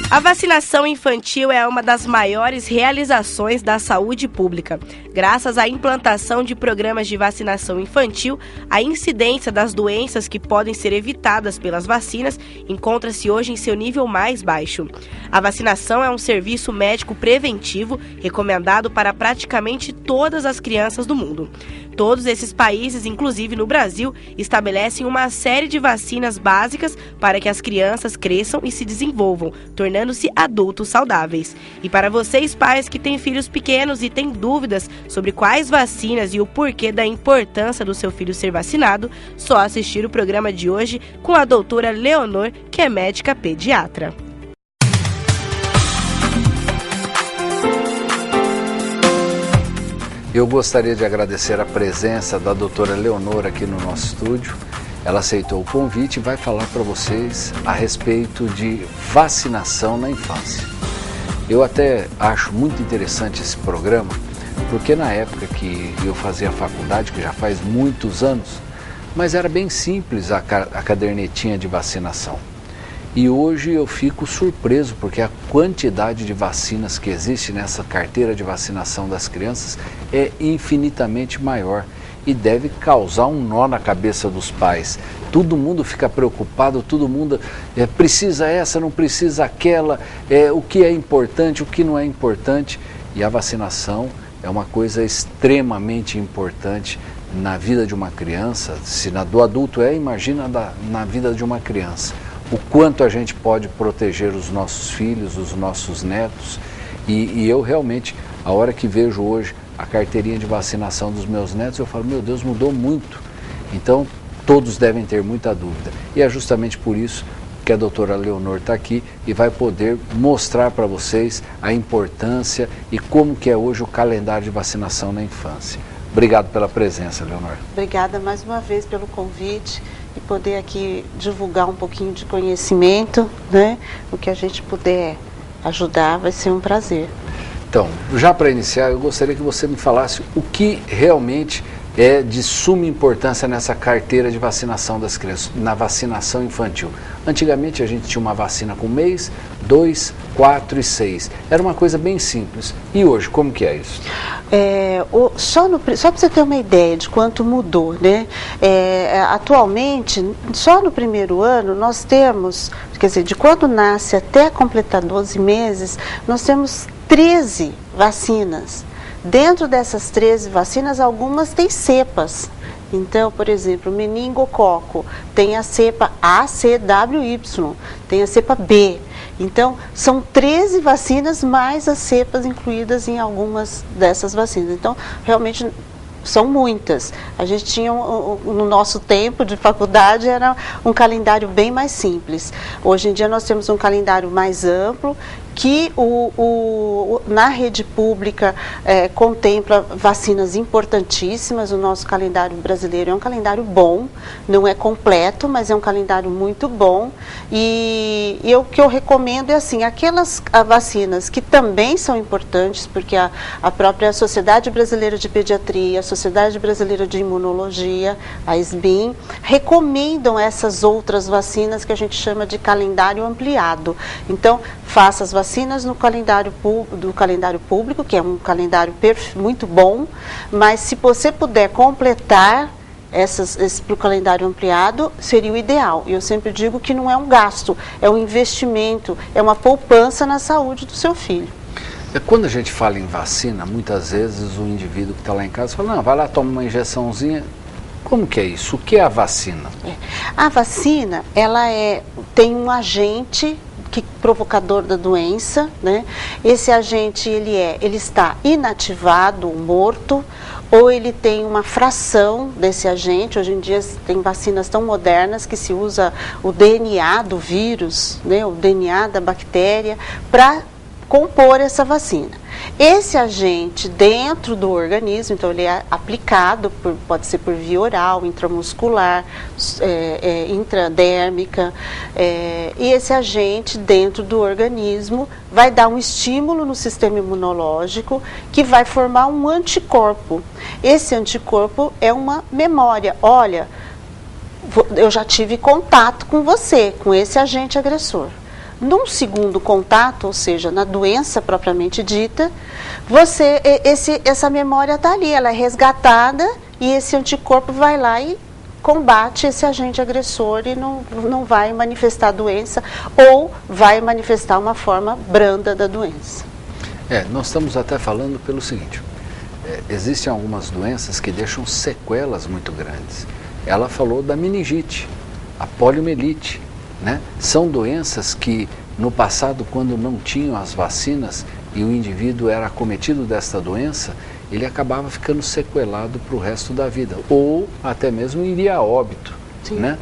A vacinação infantil é uma das maiores realizações da saúde pública. Graças à implantação de programas de vacinação infantil, a incidência das doenças que podem ser evitadas pelas vacinas encontra-se hoje em seu nível mais baixo. A vacinação é um serviço médico preventivo recomendado para praticamente todas as crianças do mundo. Todos esses países, inclusive no Brasil, estabelecem uma série de vacinas básicas para que as crianças cresçam e se desenvolvam, tornando-se adultos saudáveis. E para vocês, pais que têm filhos pequenos e têm dúvidas sobre quais vacinas e o porquê da importância do seu filho ser vacinado, só assistir o programa de hoje com a doutora Leonor, que é médica pediatra. Eu gostaria de agradecer a presença da doutora Leonor aqui no nosso estúdio. Ela aceitou o convite e vai falar para vocês a respeito de vacinação na infância. Eu até acho muito interessante esse programa, porque na época que eu fazia faculdade, que já faz muitos anos, mas era bem simples a cadernetinha de vacinação. E hoje eu fico surpreso porque a quantidade de vacinas que existe nessa carteira de vacinação das crianças é infinitamente maior e deve causar um nó na cabeça dos pais. Todo mundo fica preocupado, todo mundo precisa essa, não precisa aquela, o que é importante, o que não é importante. E a vacinação é uma coisa extremamente importante na vida de uma criança. Se na do adulto imagina na vida de uma criança. O quanto a gente pode proteger os nossos filhos, os nossos netos. E eu realmente, a hora que vejo hoje a carteirinha de vacinação dos meus netos, eu falo, meu Deus, mudou muito. Então, todos devem ter muita dúvida. E é justamente por isso que a doutora Leonor está aqui e vai poder mostrar para vocês a importância e como que é hoje o calendário de vacinação na infância. Obrigado pela presença, Leonor. Obrigada mais uma vez pelo convite e poder aqui divulgar um pouquinho de conhecimento, né? O que a gente puder ajudar vai ser um prazer. Então, já para iniciar, eu gostaria que você me falasse o que realmente é de suma importância nessa carteira de vacinação das crianças, na vacinação infantil. Antigamente a gente tinha uma vacina com mês, 2, 4 e 6. Era uma coisa bem simples. E hoje, como que é isso? Só para você ter uma ideia de quanto mudou, né? Atualmente, só no primeiro ano, nós temos, quer dizer, de quando nasce até completar 12 meses, nós temos 13 vacinas. Dentro dessas 13 vacinas, algumas têm cepas. Então, por exemplo, o meningococo tem a cepa ACWY, tem a cepa B. Então, são 13 vacinas mais as cepas incluídas em algumas dessas vacinas. Então, realmente são muitas. A gente tinha, no nosso tempo de faculdade, era um calendário bem mais simples. Hoje em dia nós temos um calendário mais amplo, que na rede pública contempla vacinas importantíssimas. O nosso calendário brasileiro é um calendário bom, não é completo, mas é um calendário muito bom. E o que eu recomendo é assim, aquelas vacinas que também são importantes, porque a própria Sociedade Brasileira de Pediatria, a Sociedade Brasileira de Imunologia, a SBIM, recomendam essas outras vacinas que a gente chama de calendário ampliado. Então, faça as vacinas no calendário público, que é um calendário muito bom, mas se você puder completar para o calendário ampliado, seria o ideal. E eu sempre digo que não é um gasto, é um investimento, é uma poupança na saúde do seu filho. Quando a gente fala em vacina, muitas vezes o indivíduo que está lá em casa fala, não, vai lá, toma uma injeçãozinha. Como que é isso? O que é a vacina? A vacina, ela tem um agente provocador da doença, né? Esse agente, ele está inativado, morto, ou ele tem uma fração desse agente. Hoje em dia tem vacinas tão modernas que se usa o DNA do vírus, né? O DNA da bactéria, para compor essa vacina. Esse agente dentro do organismo, então ele é aplicado, pode ser por via oral, intramuscular, intradérmica, e esse agente dentro do organismo vai dar um estímulo no sistema imunológico que vai formar um anticorpo. Esse anticorpo é uma memória. Olha, eu já tive contato com você, com esse agente agressor. num segundo contato, ou seja, na doença propriamente dita, essa memória está ali, ela é resgatada e esse anticorpo vai lá e combate esse agente agressor e não vai manifestar a doença ou vai manifestar uma forma branda da doença. Nós estamos até falando pelo seguinte, existem algumas doenças que deixam sequelas muito grandes. Ela falou da meningite, a poliomielite, né? São doenças que no passado, quando não tinham as vacinas e o indivíduo era acometido desta doença, ele acabava ficando sequelado para o resto da vida, ou até mesmo iria a óbito, né?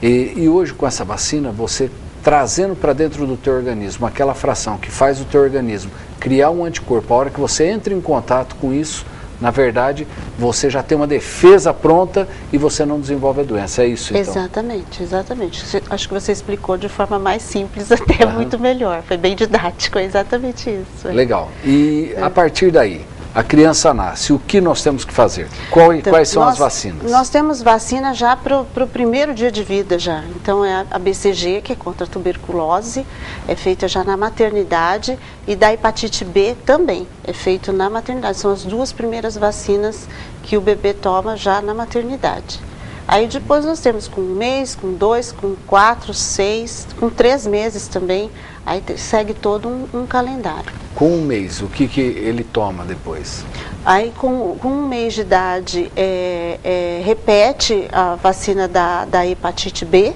E hoje com essa vacina, você trazendo para dentro do teu organismo aquela fração que faz o teu organismo criar um anticorpo, a hora que você entra em contato com isso, na verdade, você já tem uma defesa pronta e você não desenvolve a doença, é isso então? Exatamente, exatamente. Acho que você explicou de forma mais simples, até muito melhor, foi bem didático, é exatamente isso. Legal, e a partir daí, a criança nasce, o que nós temos que fazer? Quais são as vacinas? Nós temos vacina já para o primeiro dia de vida já. Então é a BCG, que é contra a tuberculose, é feita já na maternidade, e da hepatite B também, é feito na maternidade. São as duas primeiras vacinas que o bebê toma já na maternidade. Aí depois nós temos com 1 mês, com 2, com 4, 6, com 3 meses também, aí segue todo um calendário. Com 1 mês, o que ele toma depois? Aí com 1 mês de idade repete a vacina da hepatite B,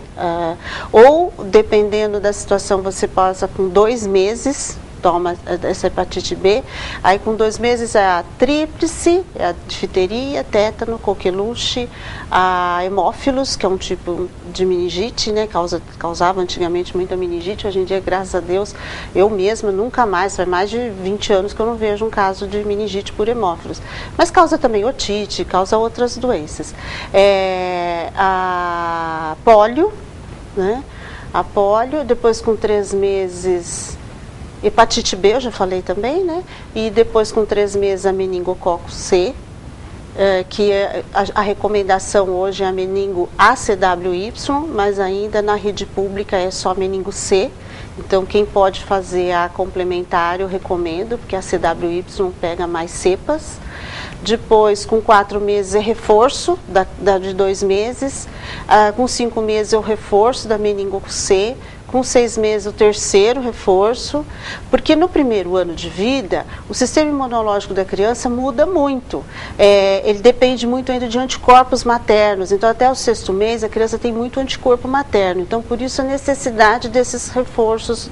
ou dependendo da situação você passa com 2 meses, toma essa hepatite B, aí com 2 meses é a tríplice, a difteria, tétano, coqueluche, a hemófilos, que é um tipo de meningite, né, causava antigamente muita meningite, hoje em dia, graças a Deus, eu mesma nunca mais, faz mais de 20 anos que eu não vejo um caso de meningite por hemófilos, mas causa também otite, causa outras doenças. A polio, né, a polio, depois com 3 meses... Hepatite B, eu já falei também, né? E depois com 3 meses a meningococo C, que a recomendação hoje é a meningo ACWY, mas ainda na rede pública é só meningo C. Então quem pode fazer a complementar eu recomendo, porque a CWY pega mais cepas. Depois, com 4 meses, é reforço de 2 meses. Com 5 meses, é o reforço da meningococo C. Com 6 meses, o terceiro reforço, porque no primeiro ano de vida, o sistema imunológico da criança muda muito. Ele depende muito ainda de anticorpos maternos, então até o 6º mês a criança tem muito anticorpo materno, então por isso a necessidade desses reforços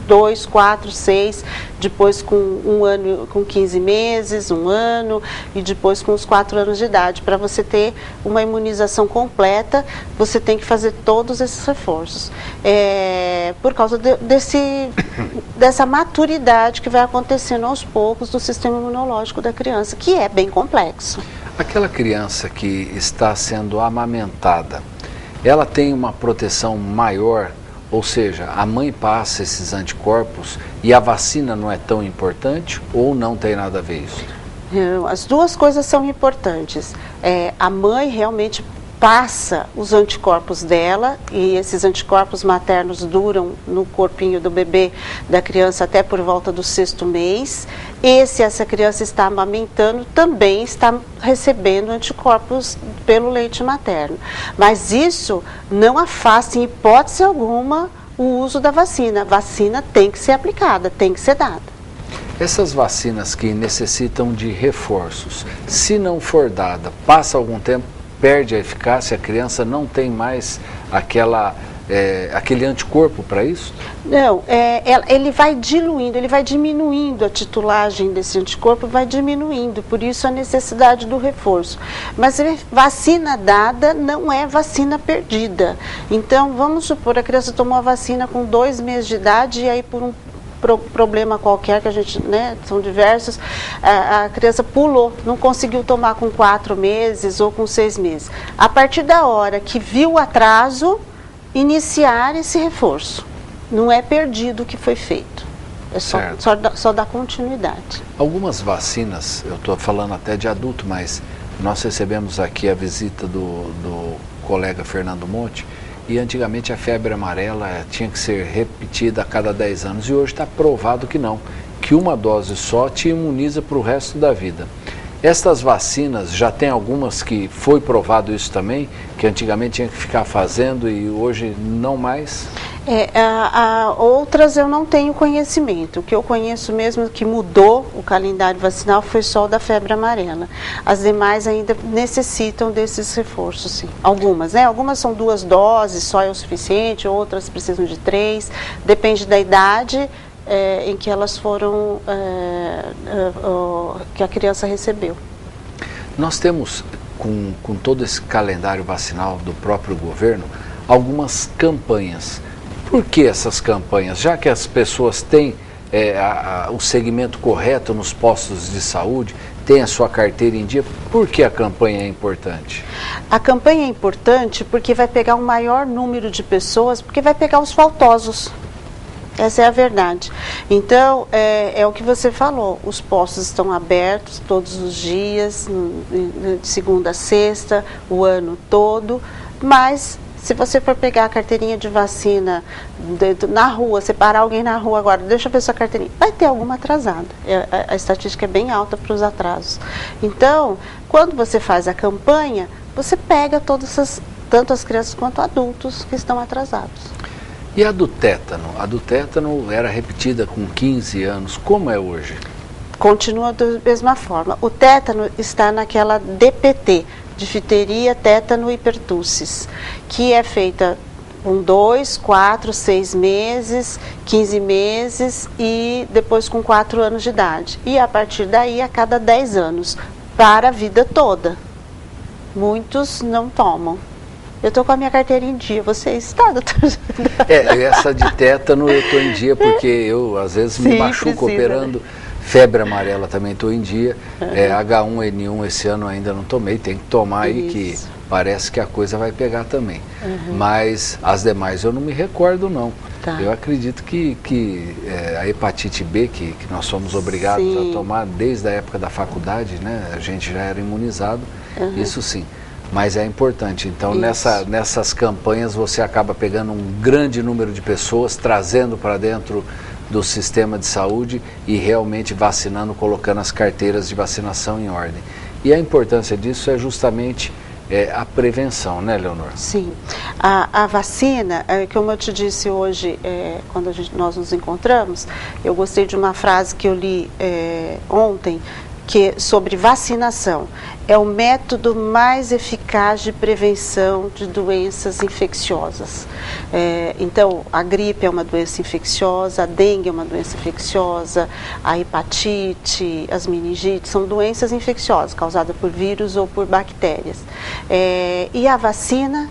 2, 4, 6, depois com 1 ano, com 15 meses, 1 ano, e depois com os 4 anos de idade. Para você ter uma imunização completa, você tem que fazer todos esses reforços. Por causa dessa maturidade que vai acontecendo aos poucos do sistema imunológico da criança, que é bem complexo. Aquela criança que está sendo amamentada, ela tem uma proteção maior? Ou seja, a mãe passa esses anticorpos e a vacina não é tão importante ou não tem nada a ver isso? As duas coisas são importantes. A mãe realmente passa os anticorpos dela e esses anticorpos maternos duram no corpinho do bebê, da criança, até por volta do 6º mês. E se essa criança está amamentando, também está recebendo anticorpos pelo leite materno. Mas isso não afasta em hipótese alguma o uso da vacina. A vacina tem que ser aplicada, tem que ser dada. Essas vacinas que necessitam de reforços, se não for dada, passa algum tempo, perde a eficácia, a criança não tem mais aquele anticorpo para isso? Não, ele vai diluindo, ele vai diminuindo a titulagem desse anticorpo, vai diminuindo, por isso a necessidade do reforço. Mas vacina dada não é vacina perdida. Então, vamos supor, a criança tomou a vacina com 2 meses de idade e aí por um problema qualquer, que a gente, né, são diversos, a criança pulou, não conseguiu tomar com 4 meses ou com 6 meses. A partir da hora que viu o atraso, iniciar esse reforço. Não é perdido o que foi feito, é só dar continuidade. Algumas vacinas, eu estou falando até de adulto, mas nós recebemos aqui a visita do colega Fernando Monte, e antigamente a febre amarela tinha que ser repetida a cada 10 anos e hoje está provado que não, que uma dose só te imuniza para o resto da vida. Estas vacinas, já tem algumas que foi provado isso também, que antigamente tinha que ficar fazendo e hoje não mais? Outras eu não tenho conhecimento. O que eu conheço mesmo que mudou o calendário vacinal foi só o da febre amarela. As demais ainda necessitam desses reforços, sim. Algumas, né? Algumas são 2 doses, só é o suficiente, outras precisam de 3, depende da idade em que elas foram, que a criança recebeu. Nós temos, com todo esse calendário vacinal do próprio governo, algumas campanhas. Por que essas campanhas? Já que as pessoas têm o segmento correto nos postos de saúde, têm a sua carteira em dia, por que a campanha é importante? A campanha é importante porque vai pegar um maior número de pessoas, porque vai pegar os faltosos. Essa é a verdade. Então, é o que você falou, os postos estão abertos todos os dias, de segunda a sexta, o ano todo, mas se você for pegar a carteirinha de vacina na rua, separar alguém na rua agora, deixa eu ver sua carteirinha, vai ter alguma atrasada. A estatística é bem alta para os atrasos. Então, quando você faz a campanha, você pega tanto as crianças quanto adultos que estão atrasados. E a do tétano? A do tétano era repetida com 15 anos. Como é hoje? Continua da mesma forma. O tétano está naquela DPT, difteria, tétano e pertussis, que é feita com 2, 4, 6 meses, 15 meses e depois com 4 anos de idade. E a partir daí, a cada 10 anos, para a vida toda. Muitos não tomam. Eu estou com a minha carteira em dia. Você está, doutor? Essa de tétano eu estou em dia porque eu, às vezes, me machuco operando. Febre amarela também estou em dia. H1N1 esse ano ainda não tomei. Tem que tomar aí que parece que a coisa vai pegar também. Mas as demais eu não me recordo, não. Tá. Eu acredito que a hepatite B, que nós somos obrigados a tomar desde a época da faculdade, né? A gente já era imunizado. Isso sim. Mas é importante, então nessas campanhas você acaba pegando um grande número de pessoas, trazendo para dentro do sistema de saúde e realmente vacinando, colocando as carteiras de vacinação em ordem. E a importância disso é justamente a prevenção, né, Leonor? Sim, a vacina, como eu te disse hoje, quando nós nos encontramos, eu gostei de uma frase que eu li ontem, sobre vacinação. É o método mais eficaz de prevenção de doenças infecciosas. Então, a gripe é uma doença infecciosa, a dengue é uma doença infecciosa, a hepatite, as meningites são doenças infecciosas causadas por vírus ou por bactérias. E a vacina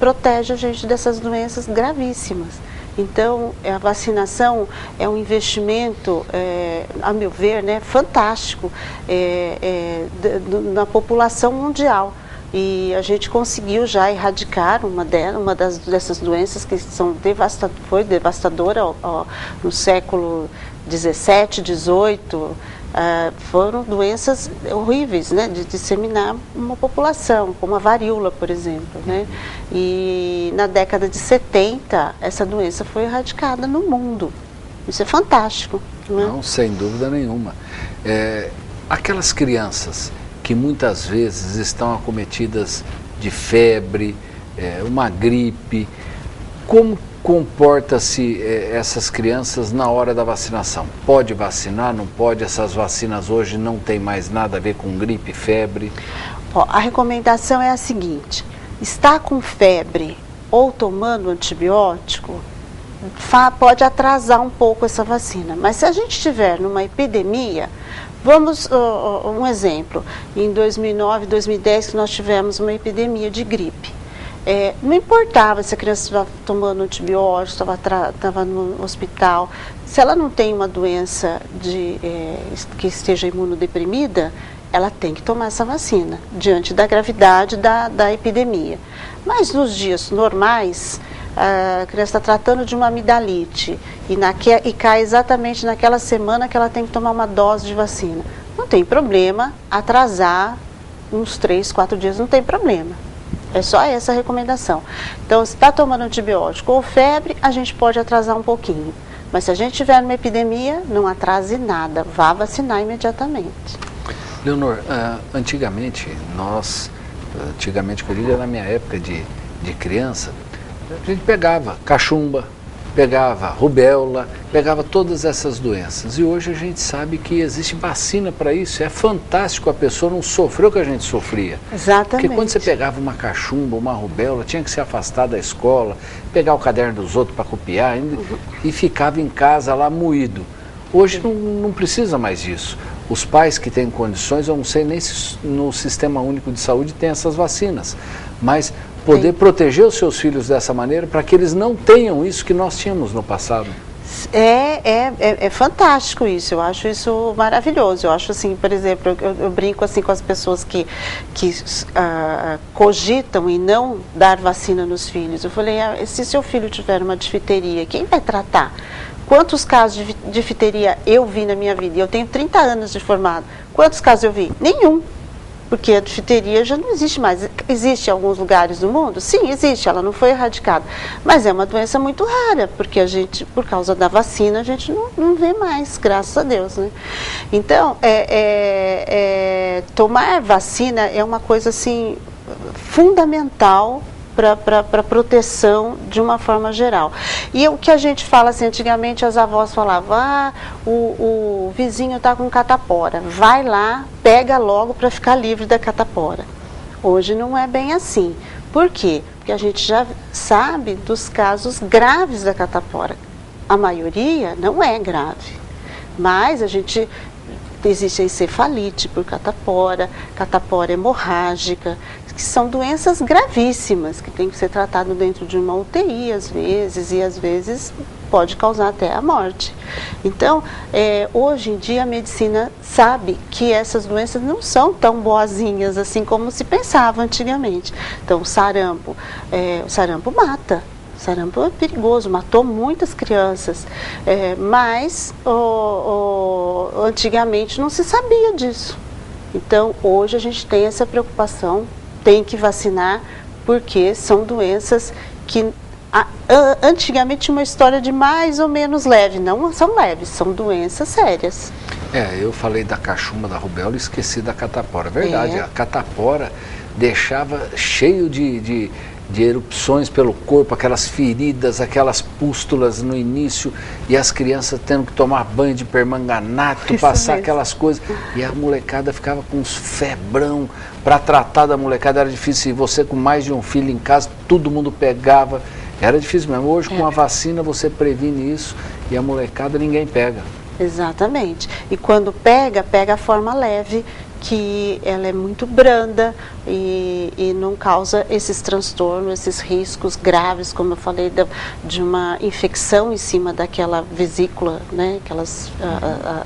protege a gente dessas doenças gravíssimas. Então, a vacinação é um investimento, a meu ver, né, fantástico na população mundial. E a gente conseguiu já erradicar dessas doenças que foi devastadora no século 17, 18. Foram doenças horríveis, né, de disseminar uma população, como a varíola, por exemplo, né? E na década de 70, essa doença foi erradicada no mundo. Isso é fantástico. Não, sem dúvida nenhuma. Aquelas crianças que muitas vezes estão acometidas de febre, uma gripe, como comporta-se essas crianças na hora da vacinação? Pode vacinar, não pode? Essas vacinas hoje não tem mais nada a ver com gripe, febre? A recomendação é a seguinte: está com febre ou tomando antibiótico, pode atrasar um pouco essa vacina. Mas se a gente estiver numa epidemia, um exemplo, em 2009, 2010, que nós tivemos uma epidemia de gripe. Não importava se a criança estava tomando antibiótico, estava no hospital, se ela não tem uma doença que esteja imunodeprimida, ela tem que tomar essa vacina, diante da gravidade da epidemia. Mas nos dias normais, a criança está tratando de uma amidalite e cai exatamente naquela semana que ela tem que tomar uma dose de vacina. Não tem problema atrasar uns 3, 4 dias, não tem problema. É só essa a recomendação. Então, se está tomando antibiótico ou febre, a gente pode atrasar um pouquinho. Mas se a gente tiver numa epidemia, não atrase nada, vá vacinar imediatamente. Leonor, antigamente, que eu digo, na minha época de criança, a gente pegava cachumba, pegava rubéola, pegava todas essas doenças. E hoje a gente sabe que existe vacina para isso. É fantástico, a pessoa não sofreu o que a gente sofria. Exatamente. Porque quando você pegava uma cachumba, uma rubéola, tinha que se afastar da escola, pegar o caderno dos outros para copiar e ficava em casa lá moído. Hoje não precisa mais disso. Os pais que têm condições, eu não sei nem se no Sistema Único de Saúde tem essas vacinas, mas poder proteger os seus filhos dessa maneira para que eles não tenham isso que nós tínhamos no passado. É fantástico isso, eu acho isso maravilhoso. Eu acho assim, por exemplo, eu brinco assim com as pessoas que cogitam em não dar vacina nos filhos. Eu falei, se seu filho tiver uma difteria, quem vai tratar? Quantos casos de difteria eu vi na minha vida? Eu tenho 30 anos de formado. Quantos casos eu vi? Nenhum. Porque a difteria já não existe mais. Existe em alguns lugares do mundo? Sim, existe, ela não foi erradicada. Mas é uma doença muito rara, porque a gente, por causa da vacina, a gente não vê mais, graças a Deus, né? Então, tomar vacina é uma coisa, assim, fundamental para proteção de uma forma geral. E o que a gente fala assim, antigamente as avós falavam, o vizinho está com catapora, vai lá, pega logo para ficar livre da catapora. Hoje não é bem assim. Por quê? Porque a gente já sabe dos casos graves da catapora. A maioria não é grave, mas existe a encefalite por catapora hemorrágica, que são doenças gravíssimas, que tem que ser tratado dentro de uma UTI às vezes pode causar até a morte. Então, hoje em dia a medicina sabe que essas doenças não são tão boazinhas assim como se pensava antigamente. Então, o sarampo mata. O sarampo é perigoso, matou muitas crianças, mas antigamente não se sabia disso. Então, hoje a gente tem essa preocupação, tem que vacinar, porque são doenças que antigamente tinha uma história de mais ou menos leve. Não são leves, são doenças sérias. Eu falei da cachumba, da rubéola e esqueci da catapora. Verdade, a catapora deixava cheio de erupções pelo corpo, aquelas feridas, aquelas pústulas no início, e as crianças tendo que tomar banho de permanganato, passar aquelas coisas, e a molecada ficava com uns febrão. Para tratar da molecada era difícil, e você com mais de um filho em casa, todo mundo pegava, era difícil mesmo. Hoje com a vacina você previne isso, e a molecada ninguém pega. Exatamente, e quando pega a forma leve, que ela é muito branda e não causa esses transtornos, esses riscos graves, como eu falei, de uma infecção em cima daquela vesícula, né,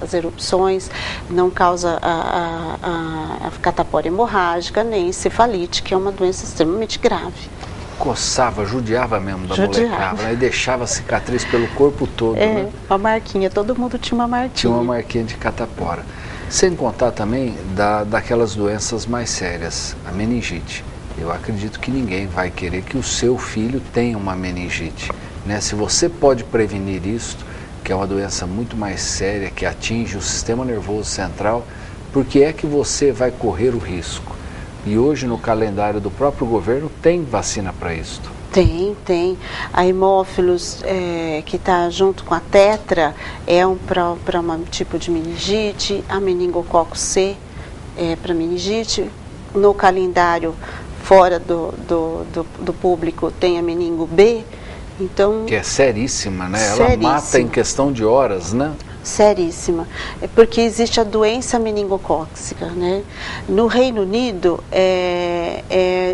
as erupções, não causa a catapora hemorrágica, nem encefalite, que é uma doença extremamente grave. Coçava, judiava mesmo da molecada, né, e deixava cicatriz pelo corpo todo. Né? Uma marquinha, todo mundo tinha uma marquinha. Tinha uma marquinha de catapora. Sem contar também daquelas doenças mais sérias, a meningite. Eu acredito que ninguém vai querer que o seu filho tenha uma meningite. Né? Se você pode prevenir isso, que é uma doença muito mais séria, que atinge o sistema nervoso central, por que é que você vai correr o risco? E hoje no calendário do próprio governo tem vacina para isso. Tem. A hemófilos, que está junto com a tetra, para um tipo de meningite. A meningococo C para meningite. No calendário fora do público tem a meningo B. Então, que é seríssima, né? Ela mata em questão de horas, né? Seríssima, porque existe a doença meningocócica, né? No Reino Unido,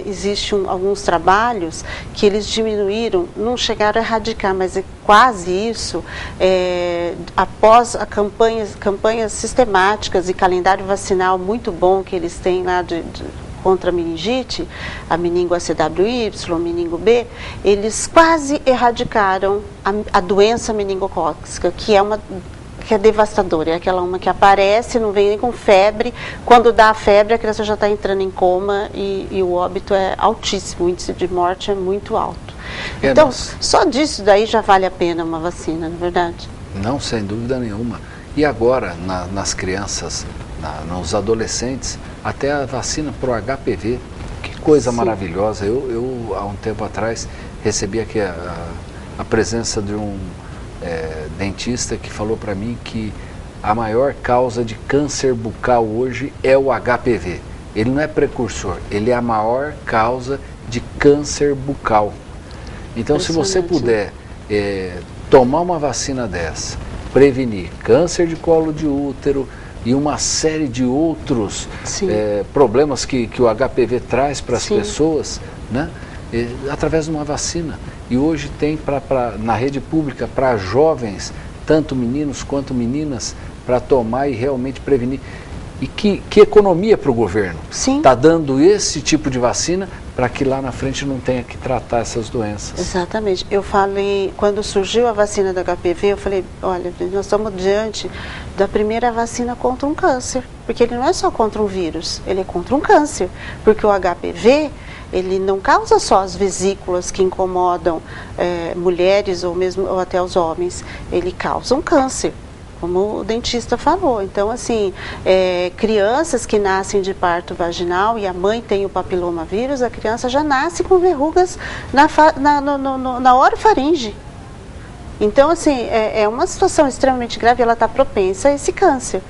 existem alguns trabalhos que eles diminuíram, não chegaram a erradicar, mas é quase isso, após a campanhas sistemáticas e calendário vacinal muito bom que eles têm lá contra a meningite, a meningo ACWY, meningo B, eles quase erradicaram a doença meningocócica, que é uma que é devastadora, é aquela uma que aparece, não vem nem com febre, quando dá a febre a criança já está entrando em coma e o óbito é altíssimo, o índice de morte é muito alto. Então, só disso daí já vale a pena uma vacina, não é verdade? Não, sem dúvida nenhuma. E agora, nas crianças, nos adolescentes, até a vacina para o HPV, que coisa maravilhosa. Eu, há um tempo atrás, recebi aqui a presença de um dentista que falou para mim que a maior causa de câncer bucal hoje é o HPV. Ele não é precursor, ele é a maior causa de câncer bucal. Então, se você puder tomar uma vacina dessa, prevenir câncer de colo de útero e uma série de outros problemas que o HPV traz para as pessoas, né? Através de uma vacina. E hoje tem na rede pública para jovens, tanto meninos quanto meninas, para tomar e realmente prevenir. E que economia para o governo. Está dando esse tipo de vacina para que lá na frente não tenha que tratar essas doenças. Exatamente. Eu falei, quando surgiu a vacina do HPV, eu falei, olha, nós estamos diante da primeira vacina contra um câncer. Porque ele não é só contra um vírus, ele é contra um câncer. Porque o HPV, ele não causa só as vesículas que incomodam mulheres ou até os homens. Ele causa um câncer, como o dentista falou. Então, assim, crianças que nascem de parto vaginal e a mãe tem o papilomavírus, a criança já nasce com verrugas na orofaringe. Então, assim, é uma situação extremamente grave, ela está propensa a esse câncer.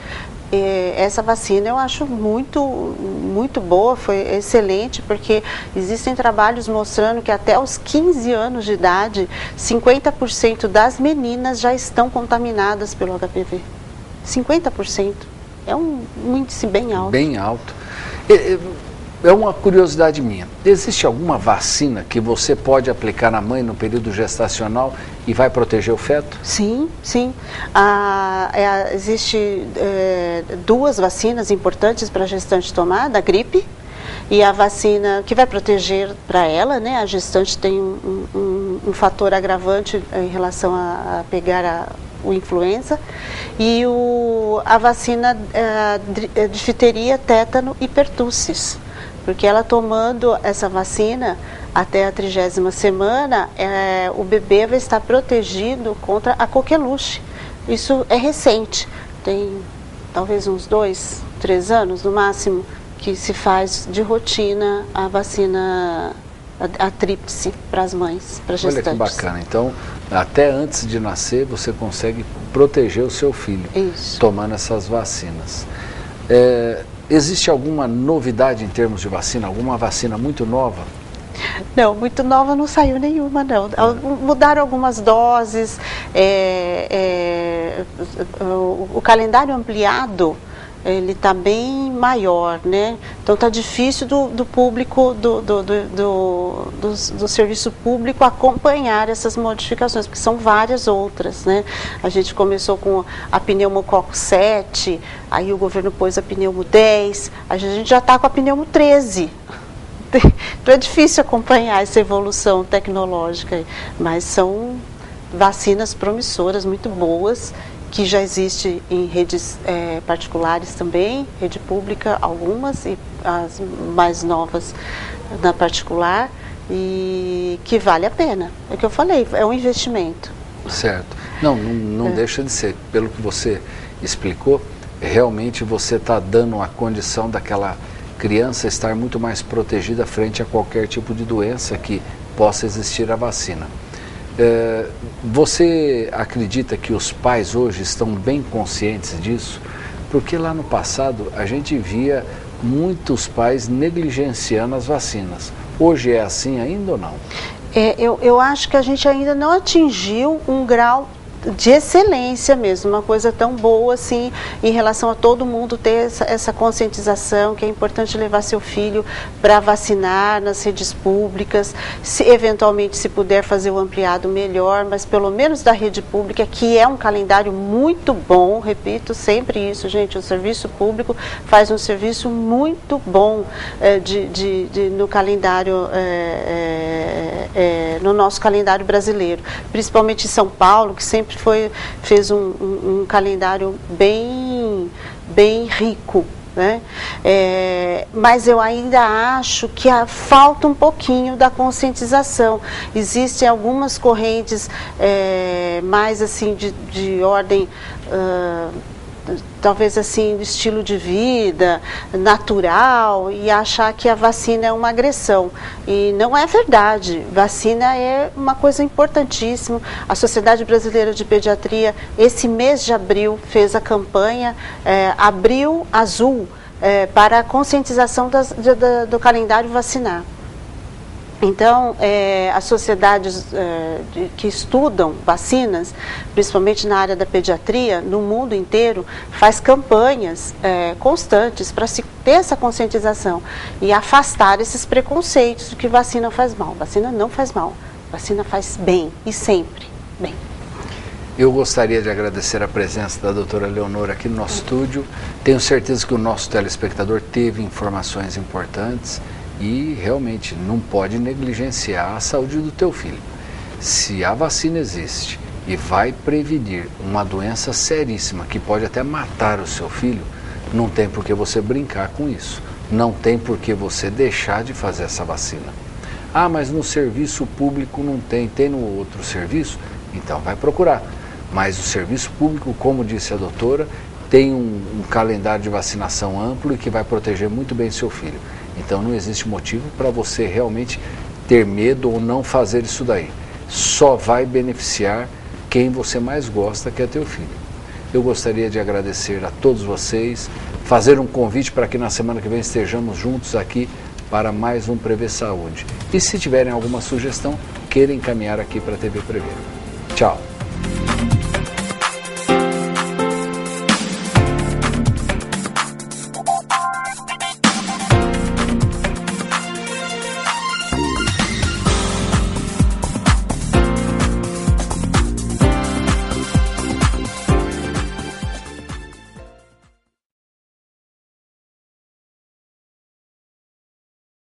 Essa vacina eu acho muito boa, foi excelente, porque existem trabalhos mostrando que até os 15 anos de idade, 50% das meninas já estão contaminadas pelo HPV. 50%. É um índice bem alto. Bem alto. É uma curiosidade minha. Existe alguma vacina que você pode aplicar na mãe no período gestacional e vai proteger o feto? Sim, sim. Existe duas vacinas importantes para a gestante tomar, da gripe e a vacina que vai proteger para ela, né? A gestante tem um fator agravante em relação a pegar o influenza, e a vacina de difteria, tétano e pertussis. Porque ela tomando essa vacina até a 30ª semana, o bebê vai estar protegido contra a coqueluche. Isso é recente, tem talvez uns 2, 3 anos no máximo, que se faz de rotina a vacina, a tríplice para as mães, para gestantes. Olha que bacana. Então, até antes de nascer, você consegue proteger o seu filho, tomando essas vacinas. Existe alguma novidade em termos de vacina? Alguma vacina muito nova? Não, muito nova não saiu nenhuma, não. Mudaram algumas doses, o calendário ampliado, ele está bem maior, né? Então está difícil do público, do serviço público acompanhar essas modificações, porque são várias outras, né? A gente começou com a pneumococo 7, aí o governo pôs a pneumo 10, a gente já está com a pneumo 13. Então é difícil acompanhar essa evolução tecnológica, mas são vacinas promissoras, muito boas, que já existe em redes particulares também, rede pública algumas, e as mais novas na particular, e que vale a pena. É o que eu falei, é um investimento. Certo. Não deixa de ser. Pelo que você explicou, realmente você está dando a condição daquela criança estar muito mais protegida frente a qualquer tipo de doença que possa existir a vacina. Você acredita que os pais hoje estão bem conscientes disso? Porque lá no passado a gente via muitos pais negligenciando as vacinas. Hoje é assim ainda ou não? Eu acho que a gente ainda não atingiu um grau de excelência mesmo, uma coisa tão boa assim, em relação a todo mundo ter essa conscientização, que é importante levar seu filho para vacinar nas redes públicas, se eventualmente se puder fazer o ampliado melhor, mas pelo menos da rede pública, que é um calendário muito bom, repito sempre isso, gente, o serviço público faz um serviço muito bom no calendário, no nosso calendário brasileiro, principalmente em São Paulo, que sempre sempre fez um calendário bem rico, né? Mas eu ainda acho que falta um pouquinho da conscientização. Existem algumas correntes mais assim de ordem talvez assim, de estilo de vida, natural, e achar que a vacina é uma agressão. E não é verdade. Vacina é uma coisa importantíssima. A Sociedade Brasileira de Pediatria, esse mês de abril, fez a campanha Abril Azul, para a conscientização do calendário vacinar. Então, as sociedades que estudam vacinas, principalmente na área da pediatria, no mundo inteiro, faz campanhas constantes para se ter essa conscientização e afastar esses preconceitos de que vacina faz mal. Vacina não faz mal, vacina faz bem e sempre bem. Eu gostaria de agradecer a presença da doutora Leonora aqui no nosso estúdio. Tenho certeza que o nosso telespectador teve informações importantes e realmente não pode negligenciar a saúde do teu filho. Se a vacina existe e vai prevenir uma doença seríssima que pode até matar o seu filho, não tem por que você brincar com isso. Não tem por que você deixar de fazer essa vacina. Ah, mas no serviço público não tem no outro serviço? Então vai procurar. Mas o serviço público, como disse a doutora, tem um calendário de vacinação amplo e que vai proteger muito bem seu filho. Então não existe motivo para você realmente ter medo ou não fazer isso daí. Só vai beneficiar quem você mais gosta, que é teu filho. Eu gostaria de agradecer a todos vocês, fazer um convite para que na semana que vem estejamos juntos aqui para mais um Prever Saúde. E se tiverem alguma sugestão, queiram encaminhar aqui para a TV Prever. Tchau!